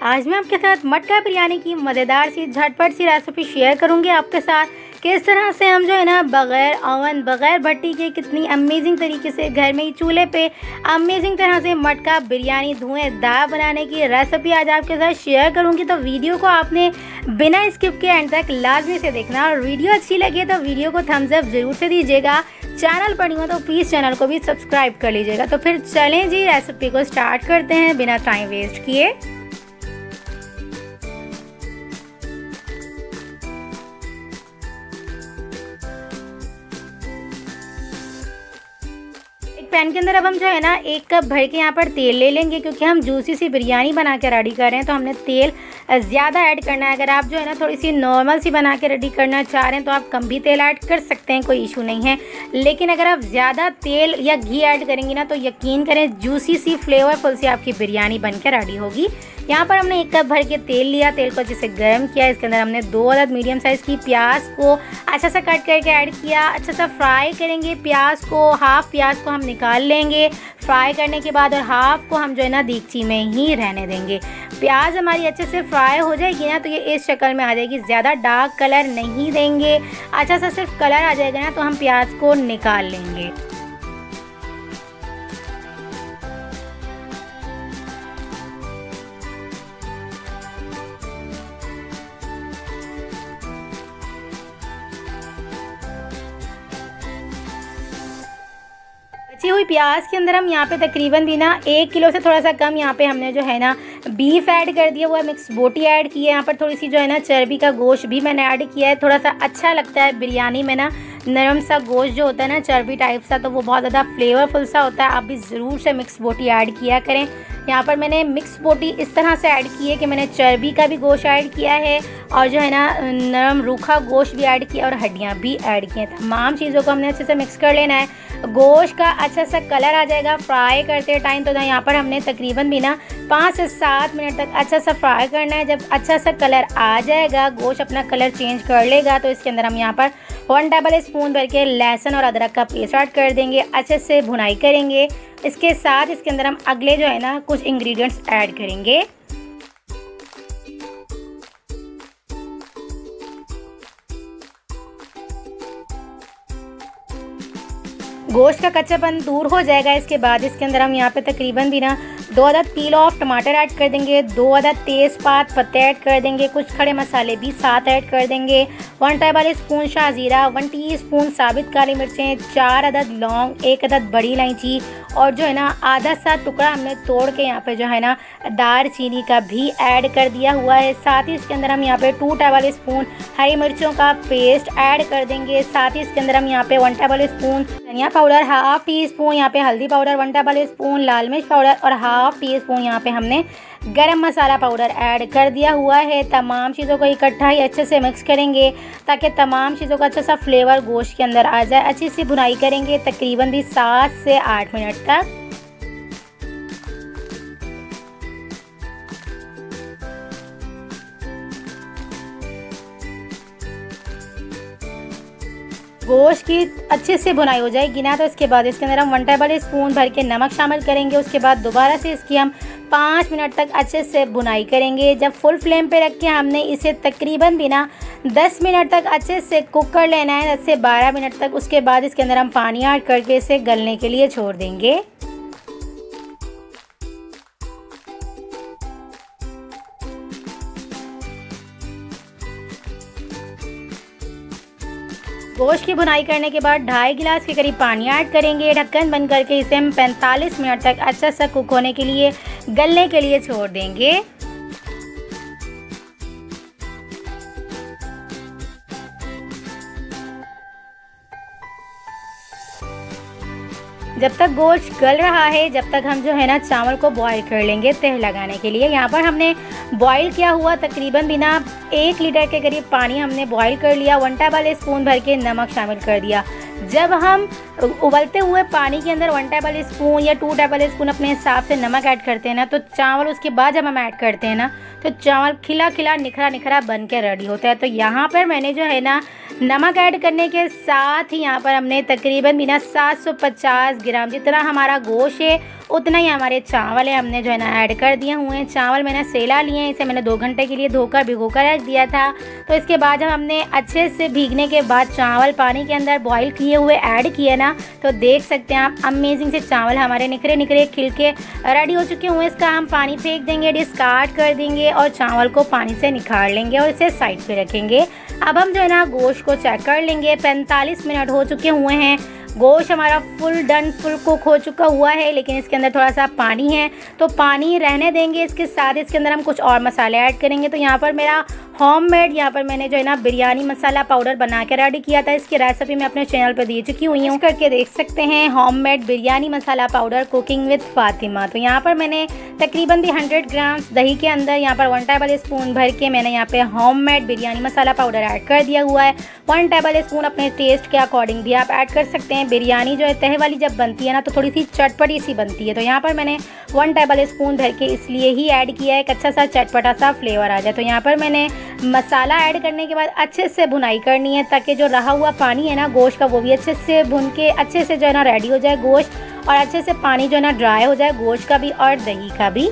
आज मैं आपके साथ मटका बिरयानी की मज़ेदार सी झटपट सी रेसिपी शेयर करूंगी आपके साथ। किस तरह से हम जो है ना बग़ैर ओवन बग़ैर भट्टी के कितनी अमेजिंग तरीके से घर में ही चूल्हे पे अमेजिंग तरह से मटका बिरयानी धुएंधार बनाने की रेसिपी आज आपके साथ शेयर करूंगी। तो वीडियो को आपने बिना स्किप के एंड तक लाजमी से देखना और वीडियो अच्छी लगे तो वीडियो को थम्स अप ज़रूर से दीजिएगा। चैनल पर नहीं हो तो प्लीज़ चैनल को भी सब्सक्राइब कर लीजिएगा। तो फिर चलें जी रेसिपी को स्टार्ट करते हैं बिना टाइम वेस्ट किए। पैन के अंदर अब हम जो है ना 1 कप भर के यहाँ पर तेल ले लेंगे, क्योंकि हम जूसी सी बिरयानी बना के रेडी कर रहे हैं तो हमने तेल ज़्यादा ऐड करना है। अगर आप जो है ना थोड़ी सी नॉर्मल सी बना के रेडी करना चाह रहे हैं तो आप कम भी तेल ऐड कर सकते हैं, कोई इशू नहीं है। लेकिन अगर आप ज़्यादा तेल या घी ऐड करेंगी ना तो यकीन करें जूसी सी फ्लेवरफुल सी आपकी बिरयानी बन के रेडी होगी। यहाँ पर हमने 1 कप भर के तेल लिया, तेल को अच्छे से गर्म किया। इसके अंदर हमने 2 अदद मीडियम साइज़ की प्याज को अच्छा सा कट करके ऐड किया। अच्छा सा फ्राई करेंगे प्याज को, हाफ़ प्याज को हम निकाल लेंगे फ्राई करने के बाद और हाफ़ को हम जो है ना देगची में ही रहने देंगे। प्याज हमारी अच्छे से फ्राई हो जाएगी ना तो ये इस शक्ल में आ जाएगी, ज़्यादा डार्क कलर नहीं देंगे, अच्छा सा सिर्फ कलर आ जाएगा ना तो हम प्याज को निकाल लेंगे। बची हुई प्याज के अंदर हम यहाँ पे तकरीबन भी ना 1 किलो से थोड़ा सा कम यहाँ पे हमने जो है ना बीफ ऐड कर दिया हुआ है, मिक्स बोटी ऐड की है। यहाँ पर थोड़ी सी जो है ना चर्बी का गोश्त भी मैंने ऐड किया है। थोड़ा सा अच्छा लगता है बिरयानी में ना नरम सा गोश्त जो होता है ना चर्बी टाइप सा, तो वो बहुत ज़्यादा फ्लेवरफुल सा होता है। आप भी ज़रूर से मिक्स बोटी ऐड किया करें। यहाँ पर मैंने मिक्स बोटी इस तरह से ऐड की है कि मैंने चर्बी का भी गोश्त ऐड किया है और जो है ना नरम रूखा गोश्त भी ऐड किया और हड्डियाँ भी ऐड की हैं। तमाम चीज़ों को हमने अच्छे से मिक्स कर लेना है। गोश्त का अच्छा सा कलर आ जाएगा फ्राई करते टाइम, तो यहाँ पर हमने तकरीबन भी ना 5 से 7 मिनट तक अच्छा सा फ्राई करना है। जब अच्छा सा कलर आ जाएगा, गोश्त अपना कलर चेंज कर लेगा, तो इसके अंदर हम यहाँ पर 1 टेबल स्पून भर के लहसुन और अदरक का पेस्ट ऐड कर देंगे। अच्छे से भुनाई करेंगे। इसके साथ इसके अंदर हम अगले जो है ना कुछ इंग्रेडिएंट्स ऐड करेंगे। गोश्त का कच्चापन दूर हो जाएगा। इसके बाद इसके अंदर हम यहाँ पे तकरीबन भी ना 2 अदद पील ऑफ टमाटर ऐड कर देंगे, 2 अदद तेज़पात पत्ते ऐड कर देंगे, कुछ खड़े मसाले भी साथ ऐड कर देंगे, 1 टेबल स्पून शाहजीरा, 1 टीस्पून साबित काली मिर्चें, 4 अदद लौंग, 1 अदद बड़ी इलायची और जो है ना आधा सा टुकड़ा हमने तोड़ के यहाँ पे जो है ना दार चीनी का भी ऐड कर दिया हुआ है। साथ ही इसके अंदर हम यहाँ पे 2 टेबल स्पून हरी मिर्चों का पेस्ट ऐड कर देंगे। साथ ही इसके अंदर हम यहाँ पे 1 टेबल स्पून धनिया पाउडर, हाफ टी स्पून यहाँ पे हल्दी पाउडर, 1 टेबल स्पून लाल मिर्च पाउडर और हाफ टी स्पून यहाँ पे हमने गरम मसाला पाउडर ऐड कर दिया हुआ है। तमाम चीज़ों को इकट्ठा ही अच्छे से मिक्स करेंगे ताकि तमाम चीज़ों का अच्छा सा फ्लेवर गोश्त के अंदर आ जाए। अच्छी सी भुनाई करेंगे तकरीबन भी 7 से 8 मिनट तक। गोश्त की अच्छे से भुनाई हो जाएगी ना तो इसके बाद इसके अंदर हम 1 टेबल स्पून भर के नमक शामिल करेंगे। उसके बाद दोबारा से इसकी हम 5 मिनट तक अच्छे से भुनाई करेंगे। जब फुल फ्लेम पे रख के हमने इसे तकरीबन भी ना 10 मिनट तक अच्छे से कुक कर लेना है, 10 से 12 मिनट तक। उसके बाद इसके अंदर हम पानी ऐड करके इसे गलने के लिए छोड़ देंगे। गोश्त की भुनाई करने के बाद 2.5 गिलास के करीब पानी ऐड करेंगे। ढक्कन बंद करके इसे हम 45 मिनट तक अच्छा सा कुक होने के लिए गलने के लिए छोड़ देंगे। जब तक गोश्त गल रहा है जब तक हम जो है ना चावल को बॉईल कर लेंगे तह लगाने के लिए। यहाँ पर हमने बॉईल किया हुआ तकरीबन बिना 1 लीटर के करीब पानी हमने बॉईल कर लिया। 1 टेबल स्पून भर के नमक शामिल कर दिया। जब हम उबलते हुए पानी के अंदर 1 टेबल स्पून या 2 टेबल स्पून अपने हिसाब से नमक ऐड करते हैं ना तो चावल उसके बाद जब हम ऐड करते हैं ना तो चावल खिला खिला निखरा निखरा बन के रेडी होता है। तो यहाँ पर मैंने जो है ना नमक ऐड करने के साथ ही यहाँ पर हमने तकरीबन बिना 750 ग्राम जितना हमारा गोश्त है उतना ही हमारे चावल है हमने जो है ना ऐड कर दिए हुए हैं। चावल मैंने सेला लिए हैं, इसे मैंने 2 घंटे के लिए धोकर भिगोकर रख दिया था। तो इसके बाद जब हमने अच्छे से भीगने के बाद चावल पानी के अंदर बॉईल किए हुए ऐड किए ना, तो देख सकते हैं आप अमेजिंग से चावल हमारे निखरे निखरे खिल के रेडी हो चुके हुए हैं। इसका हम पानी फेंक देंगे, डिस्कार्ड कर देंगे और चावल को पानी से निकाल लेंगे और इसे साइड पे रखेंगे। अब हम जो है ना गोश्त को चेक कर लेंगे। 45 मिनट हो चुके हुए हैं। गोश्त हमारा फुल डन, फुल कुक हो चुका हुआ है, लेकिन इसके अंदर थोड़ा सा पानी है तो पानी रहने देंगे। इसके साथ इसके अंदर हम कुछ और मसाले ऐड करेंगे। तो यहाँ पर मेरा होममेड यहाँ पर मैंने जो है ना बिरयानी मसाला पाउडर बना के रेडी किया था। इसकी रेसिपी मैं अपने चैनल पर दे चुकी हुई हूँ, करके देख सकते हैं। Homemade biryani masala powder cooking with Fatima. तो यहाँ पर मैंने तकरीबन 100 ग्राम दही के अंदर यहाँ पर 1 टेबल स्पून भर के मैंने यहाँ पे होममेड बिरयानी मसाला पाउडर ऐड कर दिया हुआ है। 1 टेबल स्पून अपने टेस्ट के अकॉर्डिंग भी आप ऐड कर सकते हैं। बिरयानी जो है तहे वाली जब बनती है ना तो थोड़ी सी चटपटी सी बनती है। तो यहाँ पर मैंने 1 टेबल स्पून भर के इसलिए ही ऐड किया है, एक अच्छा सा चटपटा सा फ्लेवर आ जाए। तो यहाँ पर मैंने मसाला ऐड करने के बाद अच्छे से भुनाई करनी है, ताकि जो रहा हुआ पानी है ना गोश्त का वो भी अच्छे से भुन के अच्छे से जो है ना रेडी हो जाए गोश्त, और अच्छे से पानी जो है ना ड्राई हो जाए गोश्त का भी और दही का भी।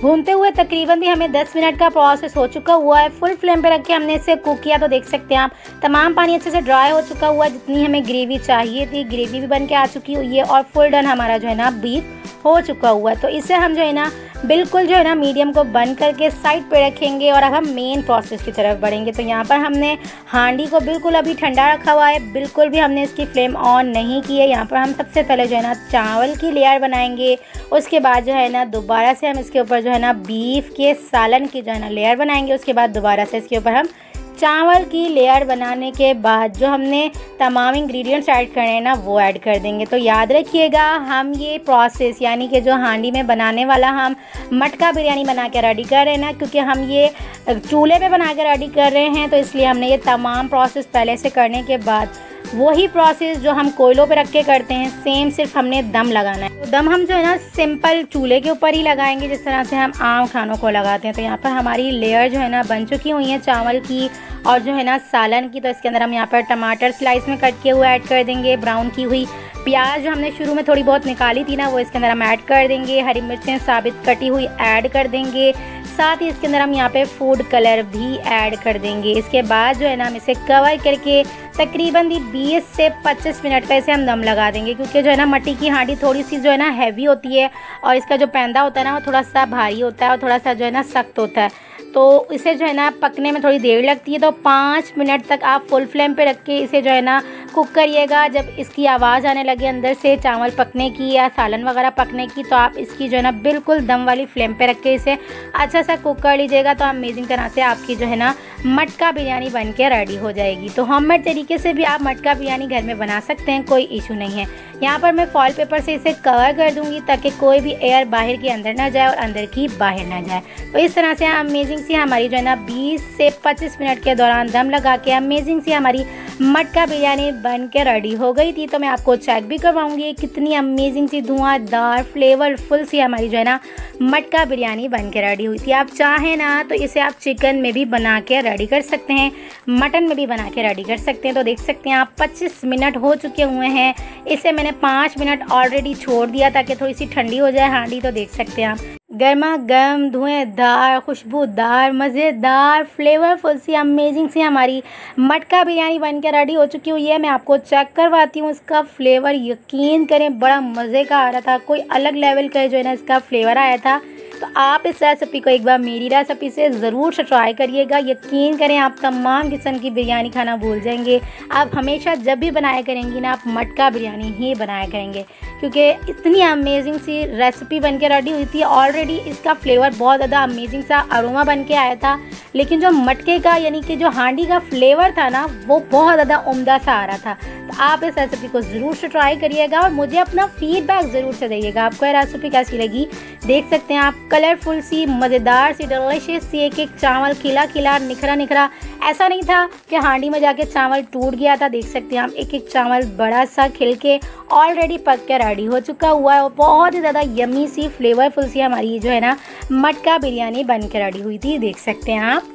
भूनते हुए तकरीबन भी हमें 10 मिनट का प्रोसेस हो चुका हुआ है। फुल फ्लेम पे रख के हमने इसे कुक किया। तो देख सकते हैं आप तमाम पानी अच्छे से ड्राई हो चुका हुआ है। जितनी हमें ग्रेवी चाहिए थी ग्रेवी भी बन के आ चुकी हुई है और फुल डन हमारा जो है ना बीफ हो चुका हुआ है। तो इसे हम जो है ना बिल्कुल जो है ना मीडियम को बंद करके साइड पे रखेंगे और अब हम मेन प्रोसेस की तरफ बढ़ेंगे। तो यहाँ पर हमने हांडी को बिल्कुल अभी ठंडा रखा हुआ है, बिल्कुल भी हमने इसकी फ्लेम ऑन नहीं की है। यहाँ पर हम सबसे पहले जो है ना चावल की लेयर बनाएंगे, उसके बाद जो है ना दोबारा से हम इसके ऊपर जो है ना बीफ के सालन की जो है ना लेयर बनाएंगे, उसके बाद दोबारा से इसके ऊपर हम चावल की लेयर बनाने के बाद जो हमने तमाम इंग्रेडिएंट्स ऐड करने हैं ना वो ऐड कर देंगे। तो याद रखिएगा हम ये प्रोसेस यानी कि जो हांडी में बनाने वाला हम मटका बिरयानी बना के रेडी कर रहे हैं ना, क्योंकि हम ये चूल्हे पे बना के रेडी कर रहे हैं तो इसलिए हमने ये तमाम प्रोसेस पहले से करने के बाद वही प्रोसेस जो हम कोयलों पे रख के करते हैं सेम, सिर्फ हमने दम लगाना है। तो दम हम जो है ना सिंपल चूल्हे के ऊपर ही लगाएंगे जिस तरह से हम आम खानों को लगाते हैं। तो यहाँ पर हमारी लेयर जो है ना बन चुकी हुई है चावल की और जो है ना सालन की। तो इसके अंदर हम यहाँ पर टमाटर स्लाइस में कट किए हुए ऐड कर देंगे। ब्राउन की हुई प्याज जो हमने शुरू में थोड़ी बहुत निकाली थी ना वो इसके अंदर हम ऐड कर देंगे। हरी मिर्चें साबित कटी हुई ऐड कर देंगे। साथ ही इसके अंदर हम यहाँ पे फूड कलर भी ऐड कर देंगे। इसके बाद जो है ना हम इसे कवर करके तकरीबन 20 से 25 मिनट का इसे हम दम लगा देंगे, क्योंकि जो है ना मट्टी की हांडी थोड़ी सी जो है ना हैवी होती है और इसका जो पैंदा होता है ना वो थोड़ा सा भारी होता है और थोड़ा सा जो है ना सख्त होता है। तो इसे जो है ना पकने में थोड़ी देर लगती है। तो 5 मिनट तक आप फुल फ्लेम पे रख के इसे जो है ना कुक करिएगा। जब इसकी आवाज़ आने लगे अंदर से चावल पकने की या सालन वगैरह पकने की, तो आप इसकी जो है ना बिल्कुल दम वाली फ्लेम पे रख के इसे अच्छा सा कुक कर लीजिएगा। तो अमेजिंग तरह से आपकी जो है ना मटका बिरयानी बन के रेडी हो जाएगी। तो होममेड तरीके से भी आप मटका बिरयानी घर में बना सकते हैं, कोई इशू नहीं है। यहाँ पर मैं फॉइल पेपर से इसे कवर कर दूंगी ताकि कोई भी एयर बाहर की अंदर ना जाए और अंदर की बाहर ना जाए। तो इस तरह से अमेजिंग सी हमारी जो है ना 20 से 25 मिनट के दौरान दम लगा के अमेजिंग सी हमारी मटका बिरयानी बन के रेडी हो गई थी। तो मैं आपको चेक भी करवाऊंगी कितनी अमेजिंग सी धुआंधार फ्लेवरफुल सी हमारी जो है ना मटका बिरयानी बन के रेडी हुई थी। आप चाहें ना तो इसे आप चिकन में भी बना के रेडी कर सकते हैं, मटन में भी बना के रेडी कर सकते हैं। तो देख सकते हैं आप 25 मिनट हो चुके हुए हैं। इसे मैंने 5 मिनट ऑलरेडी छोड़ दिया ताकि थोड़ी सी ठंडी हो जाए हांडी। तो देख सकते हैं आप गर्मा गर्म धुएंधार खुशबूदार मज़ेदार फ्लेवरफुल सी अमेजिंग सी हमारी मटका बिरयानी बन के रेडी हो चुकी हुई है। मैं आपको चेक करवाती हूँ इसका फ्लेवर। यकीन करें बड़ा मज़े का आ रहा था, कोई अलग लेवल का जो है ना इसका फ्लेवर आया था। तो आप इस रेसिपी को एक बार मेरी रेसिपी से ज़रूर से ट्राई करिएगा। यकीन करें आप तमाम किस्म की बिरयानी खाना भूल जाएंगे। आप हमेशा जब भी बनाया करेंगी ना आप मटका बिरयानी ही बनाया करेंगे, क्योंकि इतनी अमेजिंग सी रेसिपी बन के रेडी हुई थी। ऑलरेडी इसका फ्लेवर बहुत ज़्यादा अमेजिंग सा अरोमा बन के आया था, लेकिन जो मटके का यानी कि जो हांडी का फ्लेवर था ना वो बहुत ज़्यादा उम्दा सा आ रहा था। तो आप इस रेसिपी को ज़रूर से ट्राई करिएगा और मुझे अपना फीडबैक ज़रूर से दीजिएगा आपको ये रेसिपी कैसी लगी। देख सकते हैं आप कलरफुल सी, मज़ेदार सी, डिलीशियस सी, एक चावल खिला खिला, निखरा निखरा, ऐसा नहीं था कि हांडी में जाके चावल टूट गया था। देख सकते हैं आप एक चावल बड़ा सा खिल के ऑलरेडी पक के रेडी हो चुका हुआ है और बहुत ही ज़्यादा यमी सी, फ्लेवरफुल सी हमारी जो है ना मटका बिरयानी बन के रेडी हुई थी। देख सकते हैं आप।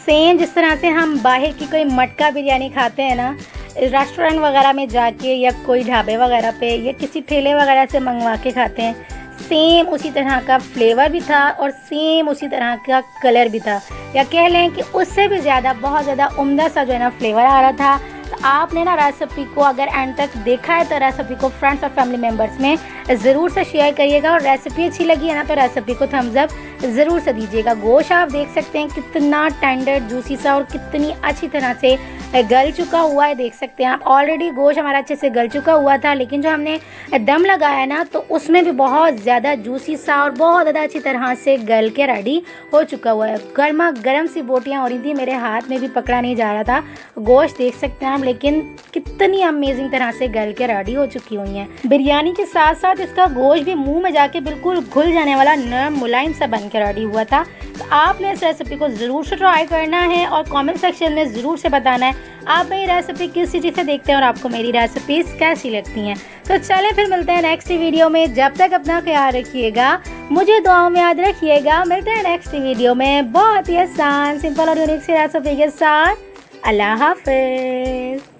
सेम जिस तरह से हम बाहर की कोई मटका बिरयानी खाते हैं ना रेस्टोरेंट वगैरह में जाके या कोई ढाबे वगैरह पे या किसी ठेले वगैरह से मंगवा के खाते हैं, सेम उसी तरह का फ्लेवर भी था और सेम उसी तरह का कलर भी था, या कह लें कि उससे भी ज़्यादा बहुत ज़्यादा उम्दा सा जो है ना फ्लेवर आ रहा था। तो आपने ना रेसिपी को अगर एंड तक देखा है तो रेसिपी को फ्रेंड्स और फैमिली मेम्बर्स में ज़रूर से शेयर करिएगा और रेसिपी अच्छी लगी है ना तो रेसिपी को थम्स अप ज़रूर से दीजिएगा। गोश्त आप देख सकते हैं कितना टेंडर, जूसी सा और कितनी अच्छी तरह से गल चुका हुआ है। देख सकते हैं आप ऑलरेडी गोश्त हमारा अच्छे से गल चुका हुआ था, लेकिन जो हमने दम लगाया ना तो उसमें भी बहुत ज़्यादा जूसी सा और बहुत ज़्यादा अच्छी तरह से गल के रेडी हो चुका हुआ है। गर्मा गर्म सी बोटियाँ हो रही थी, मेरे हाथ में भी पकड़ा नहीं जा रहा था। गोश्त देख सकते हैं आप, लेकिन कितनी अमेजिंग तरह से गल के रेडी हो चुकी हुई हैं। बिरयानी के साथ साथ इसका गोश्त भी मुंह में जाके बिल्कुल घुल जाने वाला नरम मुलायम सा बन के रेडी हुआ था। तो आपने इस रेसिपी को ज़रूर से ट्राई करना है और कमेंट सेक्शन में ज़रूर से बताना है आप मेरी रेसिपी किस चीज़ से देखते हैं और आपको मेरी रेसिपीज़ कैसी लगती हैं। तो चलें फिर मिलते हैं नेक्स्ट वीडियो में। जब तक अपना ख्याल रखिएगा, मुझे दुआओं में याद रखिएगा। मिलते हैं नेक्स्ट वीडियो में बहुत ही आसान, सिंपल और यूनिक सी रेसिपी के साथ। अल्लाह हाफिज़।